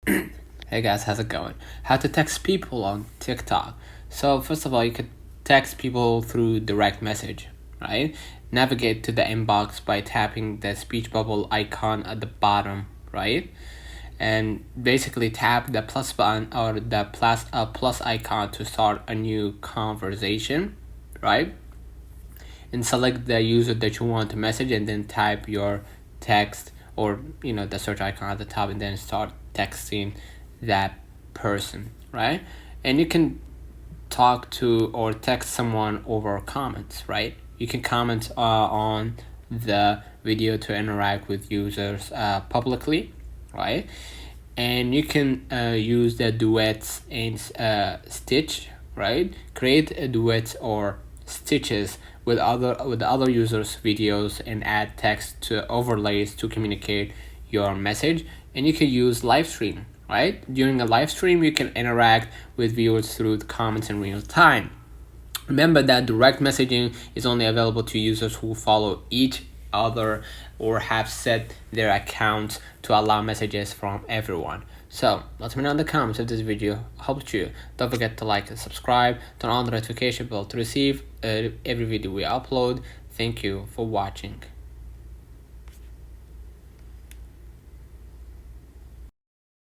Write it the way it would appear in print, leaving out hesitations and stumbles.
Hey guys, how's it going? How to text people on TikTok. So first of all, you could text people through direct message, right? Navigate to the inbox by tapping the speech bubble icon at the bottom, right? And basically tap the plus button or the plus icon to start a new conversation, right? And select the user that you want to message, and then type your text, or the search icon at the top, and then start texting that person, right? And you can talk to or text someone over comments, right? You can comment on the video to interact with users publicly, right? And you can use the duets and stitch, right? Create a duet or stitches with other users' videos and add text to overlays to communicate your message. And you can use live stream, right? During a live stream, you can interact with viewers through the comments in real time. Remember that direct messaging is only available to users who follow each other or have set their accounts to allow messages from everyone. So let me know in the comments if this video helped you. Don't forget to like and subscribe, turn on the notification bell to receive every video we upload. Thank you for watching.